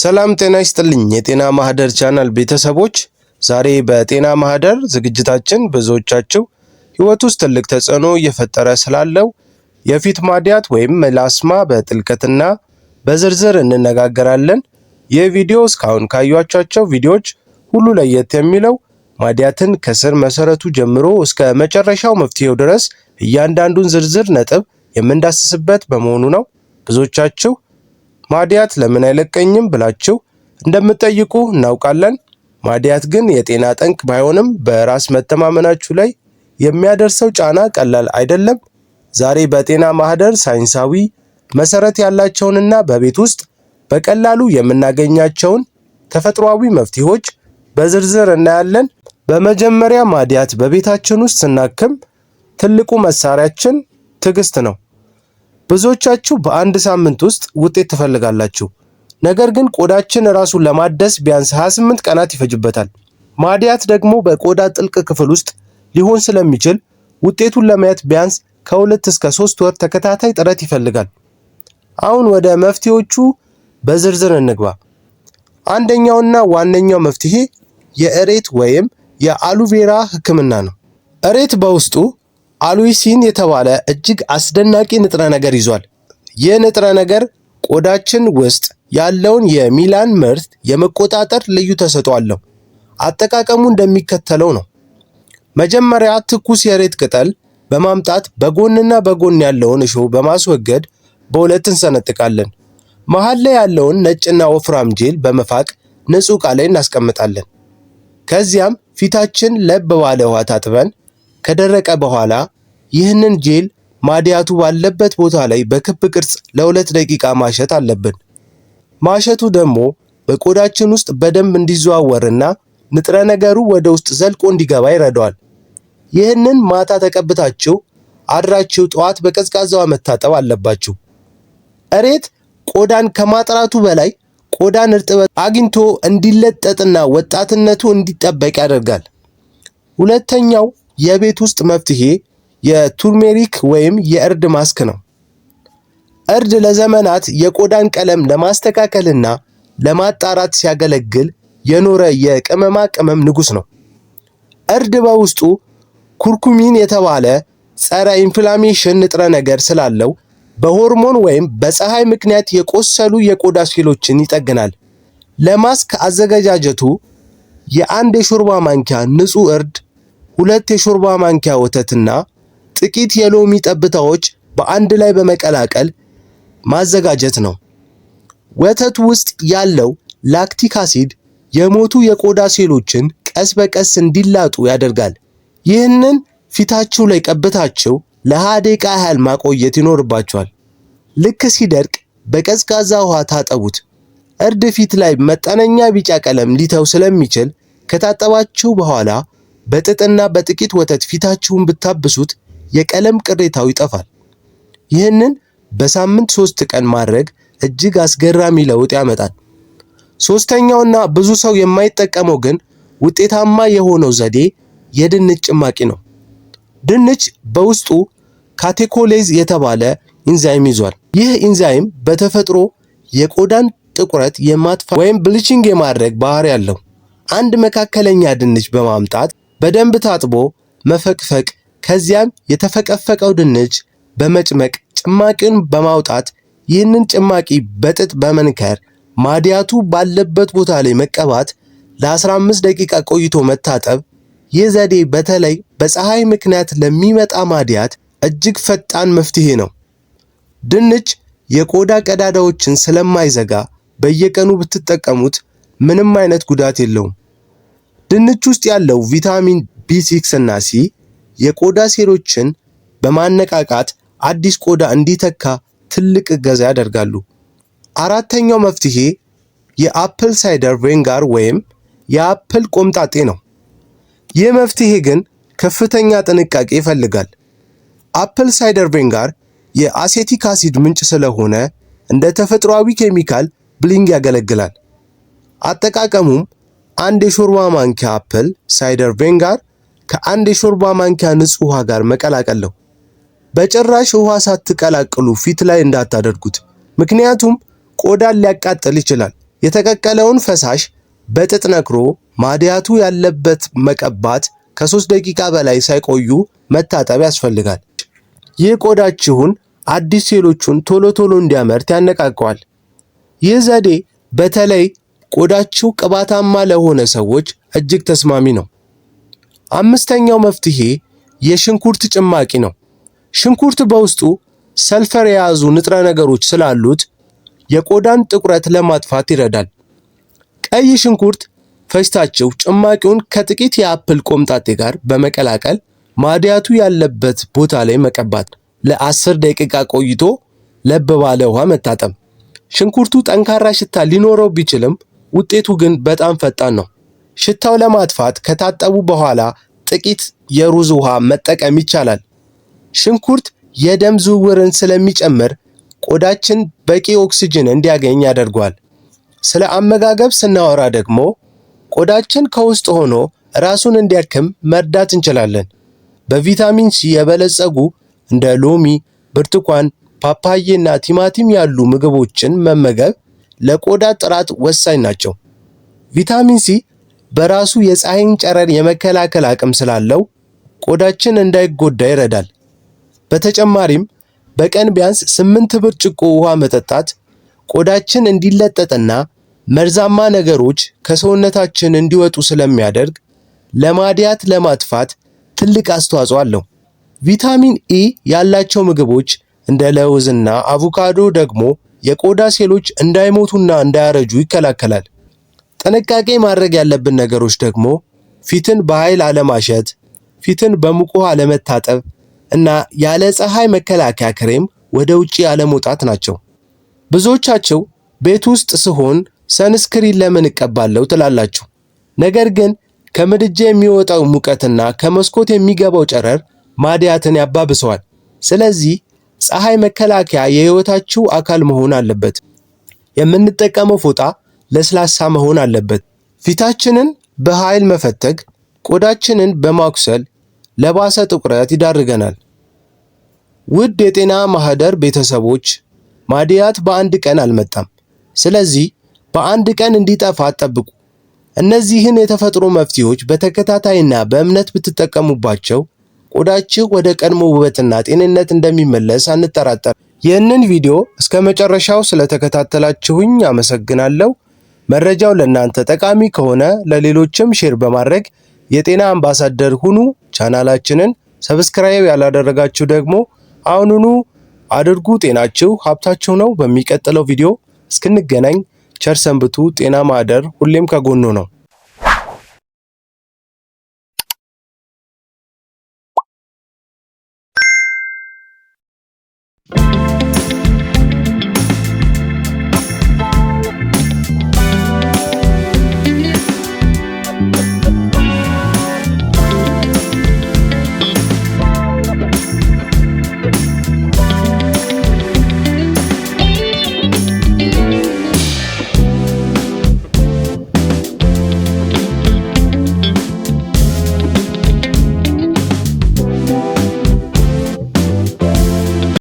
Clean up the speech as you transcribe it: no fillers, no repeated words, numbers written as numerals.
ሰላም ጤና ይስጥልኝ የጤና ማህደር ቻናል ቤተሰቦች፣ ዛሬ በጤና ማህደር ዝግጅታችን ብዙዎቻችሁ ህይወት ውስጥ ትልቅ ተጽዕኖ እየፈጠረ ስላለው የፊት ማዲያት ወይም ሜላስማ በጥልቀትና በዝርዝር እንነጋገራለን። ይህ ቪዲዮ እስካሁን ካያችኋቸው ቪዲዮዎች ሁሉ ለየት የሚለው ማዲያትን ከስር መሰረቱ ጀምሮ እስከ መጨረሻው መፍትሄው ድረስ እያንዳንዱን ዝርዝር ነጥብ የምንዳስስበት በመሆኑ ነው። ብዙዎቻችሁ ማዲያት ለምን አይለቀኝም ብላችሁ እንደምትጠይቁ እናውቃለን። ማዲያት ግን የጤና ጠንቅ ባይሆንም በራስ መተማመናችሁ ላይ የሚያደርሰው ጫና ቀላል አይደለም። ዛሬ በጤና ማህደር ሳይንሳዊ መሰረት ያላቸውንና በቤት ውስጥ በቀላሉ የምናገኛቸውን ተፈጥሯዊ መፍትሄዎች በዝርዝር እናያለን። በመጀመሪያ ማዲያት በቤታችን ውስጥ ስናክም ትልቁ መሳሪያችን ትዕግስት ነው። ብዙዎቻችሁ በአንድ ሳምንት ውስጥ ውጤት ትፈልጋላችሁ። ነገር ግን ቆዳችን ራሱን ለማደስ ቢያንስ 28 ቀናት ይፈጅበታል። ማዲያት ደግሞ በቆዳ ጥልቅ ክፍል ውስጥ ሊሆን ስለሚችል ውጤቱን ለማየት ቢያንስ ከ2 እስከ 3 ወር ተከታታይ ጥረት ይፈልጋል። አሁን ወደ መፍትሄዎቹ በዝርዝር እንግባ። አንደኛውና ዋነኛው መፍትሄ የእሬት ወይም የአሉቬራ ህክምና ነው። እሬት በውስጡ አሉይሲን የተባለ እጅግ አስደናቂ ንጥረ ነገር ይዟል። ይህ ንጥረ ነገር ቆዳችን ውስጥ ያለውን የሚላን ምርት የመቆጣጠር ልዩ ተሰጥኦ አለው። አጠቃቀሙ እንደሚከተለው ነው። መጀመሪያ ትኩስ የእሬት ቅጠል በማምጣት በጎንና በጎን ያለውን እሾህ በማስወገድ በሁለት እንሰነጥቃለን። መሃል ላይ ያለውን ነጭና ወፍራም ጄል በመፋቅ ንጹህ ዕቃ ላይ እናስቀምጣለን። ከዚያም ፊታችን ለብ ባለ ውሃ ታጥበን ከደረቀ በኋላ ይህንን ጄል ማዲያቱ ባለበት ቦታ ላይ በክብ ቅርጽ ለ2 ደቂቃ ማሸት አለብን። ማሸቱ ደግሞ በቆዳችን ውስጥ በደንብ እንዲዘዋወርና ንጥረ ነገሩ ወደ ውስጥ ዘልቆ እንዲገባ ይረዳዋል። ይህንን ማታ ተቀብታችሁ አድራችሁ ጠዋት በቀዝቃዛው መታጠብ አለባችሁ። እሬት ቆዳን ከማጥራቱ በላይ ቆዳን እርጥበት አግኝቶ እንዲለጠጥና ወጣትነቱ እንዲጠበቅ ያደርጋል። ሁለተኛው የቤት ውስጥ መፍትሄ የቱርሜሪክ ወይም የእርድ ማስክ ነው። እርድ ለዘመናት የቆዳን ቀለም ለማስተካከልና ለማጣራት ሲያገለግል የኖረ የቅመማ ቅመም ንጉስ ነው። እርድ በውስጡ ኩርኩሚን የተባለ ጸረ ኢንፍላሜሽን ንጥረ ነገር ስላለው በሆርሞን ወይም በፀሐይ ምክንያት የቆሰሉ የቆዳ ሴሎችን ይጠግናል። ለማስክ አዘገጃጀቱ የአንድ የሾርባ ማንኪያ ንጹህ እርድ፣ 2 የሾርባ ማንኪያ ወተትና ጥቂት የሎሚ ጠብታዎች በአንድ ላይ በመቀላቀል ማዘጋጀት ነው። ወተት ውስጥ ያለው ላክቲክ አሲድ የሞቱ የቆዳ ሴሎችን ቀስ በቀስ እንዲላጡ ያደርጋል። ይህንን ፊታችሁ ላይ ቀብታችሁ ለ20 ደቂቃ ያህል ማቆየት ይኖርባችኋል። ልክ ሲደርቅ በቀዝቃዛ ውሃ ታጠቡት። እርድ ፊት ላይ መጠነኛ ቢጫ ቀለም ሊተው ስለሚችል ከታጠባችሁ በኋላ በጥጥና በጥቂት ወተት ፊታችሁን ብታብሱት የቀለም ቅሬታው ይጠፋል። ይህንን በሳምንት 3 ቀን ማድረግ እጅግ አስገራሚ ለውጥ ያመጣል። ሶስተኛውና ብዙ ሰው የማይጠቀመው ግን ውጤታማ የሆነው ዘዴ የድንች ጭማቂ ነው። ድንች በውስጡ ካቴኮሌዝ የተባለ ኢንዛይም ይዟል። ይህ ኢንዛይም በተፈጥሮ የቆዳን ጥቁረት የማጥፋት ወይም ብሊቺንግ የማድረግ ባህሪ ያለው። አንድ መካከለኛ ድንች በማምጣት በደንብ ታጥቦ መፈቅፈቅ፣ ከዚያም የተፈቀፈቀው ድንች በመጭመቅ ጭማቂውን በማውጣት ይህንን ጭማቂ በጥጥ በመንከር ማዲያቱ ባለበት ቦታ ላይ መቀባት፣ ለ15 ደቂቃ ቆይቶ መታጠብ። ይህ ዘዴ በተለይ በፀሐይ ምክንያት ለሚመጣ ማዲያት እጅግ ፈጣን መፍትሄ ነው። ድንች የቆዳ ቀዳዳዎችን ስለማይዘጋ በየቀኑ ብትጠቀሙት ምንም አይነት ጉዳት የለውም። ድንች ውስጥ ያለው ቪታሚን B6 እና C የቆዳ ሴሎችን በማነቃቃት አዲስ ቆዳ እንዲተካ ትልቅ እገዛ ያደርጋሉ። አራተኛው መፍትሄ የአፕል ሳይደር ቬንጋር ወይም የአፕል ቆምጣጤ ነው። ይህ መፍትሄ ግን ከፍተኛ ጥንቃቄ ይፈልጋል። አፕል ሳይደር ቬንጋር የአሴቲክ አሲድ ምንጭ ስለሆነ እንደ ተፈጥሯዊ ኬሚካል ብሊንግ ያገለግላል። አጠቃቀሙም 1 የሾርባ ማንኪያ አፕል ሳይደር ቬንጋር ከ1 የሾርባ ማንኪያ ንጹህ ውሃ ጋር መቀላቀል ነው። በጭራሽ ውሃ ሳትቀላቅሉ ፊት ላይ እንዳታደርጉት፣ ምክንያቱም ቆዳን ሊያቃጥል ይችላል። የተቀቀለውን ፈሳሽ በጥጥ ነክሮ ማድያቱ ያለበት መቀባት ከ3 ደቂቃ በላይ ሳይቆዩ መታጠብ ያስፈልጋል። ይህ ቆዳችሁን አዲስ ሴሎቹን ቶሎ ቶሎ እንዲያመርት ያነቃቀዋል። ይህ ዘዴ በተለይ ቆዳችሁ ቅባታማ ለሆነ ሰዎች እጅግ ተስማሚ ነው። አምስተኛው መፍትሄ የሽንኩርት ጭማቂ ነው። ሽንኩርት በውስጡ ሰልፈር የያዙ ንጥረ ነገሮች ስላሉት የቆዳን ጥቁረት ለማጥፋት ይረዳል። ቀይ ሽንኩርት ፈጭታችሁ ጭማቂውን ከጥቂት የአፕል ቆምጣጤ ጋር በመቀላቀል ማድያቱ ያለበት ቦታ ላይ መቀባት፣ ለ10 ደቂቃ ቆይቶ ለብ ባለ ውሃ መታጠብ። ሽንኩርቱ ጠንካራ ሽታ ሊኖረው ቢችልም ውጤቱ ግን በጣም ፈጣን ነው። ሽታው ለማጥፋት ከታጠቡ በኋላ ጥቂት የሩዝ ውሃ መጠቀም ይቻላል። ሽንኩርት የደም ዝውውርን ስለሚጨምር ቆዳችን በቂ ኦክሲጅን እንዲያገኝ ያደርገዋል። ስለ አመጋገብ ስናወራ ደግሞ ቆዳችን ከውስጥ ሆኖ ራሱን እንዲያክም መርዳት እንችላለን። በቪታሚን ሲ የበለጸጉ እንደ ሎሚ፣ ብርቱካን፣ ፓፓዬና ቲማቲም ያሉ ምግቦችን መመገብ ለቆዳ ጥራት ወሳኝ ናቸው። ቪታሚን ሲ በራሱ የፀሐይን ጨረር የመከላከል አቅም ስላለው ቆዳችን እንዳይጎዳ ይረዳል። በተጨማሪም በቀን ቢያንስ 8 ብርጭቆ ውሃ መጠጣት ቆዳችን እንዲለጠጥና መርዛማ ነገሮች ከሰውነታችን እንዲወጡ ስለሚያደርግ ለማድያት ለማጥፋት ትልቅ አስተዋጽኦ አለው። ቪታሚን ኢ ያላቸው ምግቦች እንደ ለውዝና አቮካዶ ደግሞ የቆዳ ሴሎች እንዳይሞቱና እንዳያረጁ ይከላከላል። ጥንቃቄ ማድረግ ያለብን ነገሮች ደግሞ ፊትን በኃይል አለማሸት፣ ፊትን በሙቅ ውሃ አለመታጠብ እና ያለ ፀሐይ መከላከያ ክሬም ወደ ውጪ አለመውጣት ናቸው። ብዙዎቻችሁ ቤት ውስጥ ስሆን ሰንስክሪን ለምን እቀባለሁ ትላላችሁ። ነገር ግን ከምድጃ የሚወጣው ሙቀትና ከመስኮት የሚገባው ጨረር ማድያትን ያባብሰዋል። ስለዚህ ፀሐይ መከላከያ የህይወታችሁ አካል መሆን አለበት። የምንጠቀመው ፎጣ ለስላሳ መሆን አለበት። ፊታችንን በኃይል መፈተግ ቆዳችንን በማኩሰል ለባሰ ጥቁረት ይዳርገናል። ውድ የጤና ማህደር ቤተሰቦች፣ ማድያት በአንድ ቀን አልመጣም። ስለዚህ በአንድ ቀን እንዲጠፋ አትጠብቁ። እነዚህን የተፈጥሮ መፍትሄዎች በተከታታይና በእምነት ብትጠቀሙባቸው ቆዳችሁ ወደ ቀድሞ ውበትና ጤንነት እንደሚመለስ አንጠራጠር። ይህንን ቪዲዮ እስከ መጨረሻው ስለተከታተላችሁኝ አመሰግናለሁ። መረጃው ለእናንተ ጠቃሚ ከሆነ ለሌሎችም ሼር በማድረግ የጤና አምባሳደር ሁኑ። ቻናላችንን ሰብስክራይብ ያላደረጋችሁ ደግሞ አሁኑኑ አድርጉ። ጤናችሁ ሀብታችሁ ነው። በሚቀጥለው ቪዲዮ እስክንገናኝ ቸር ሰንብቱ። ጤና ማህደር ሁሌም ከጎኑ ነው።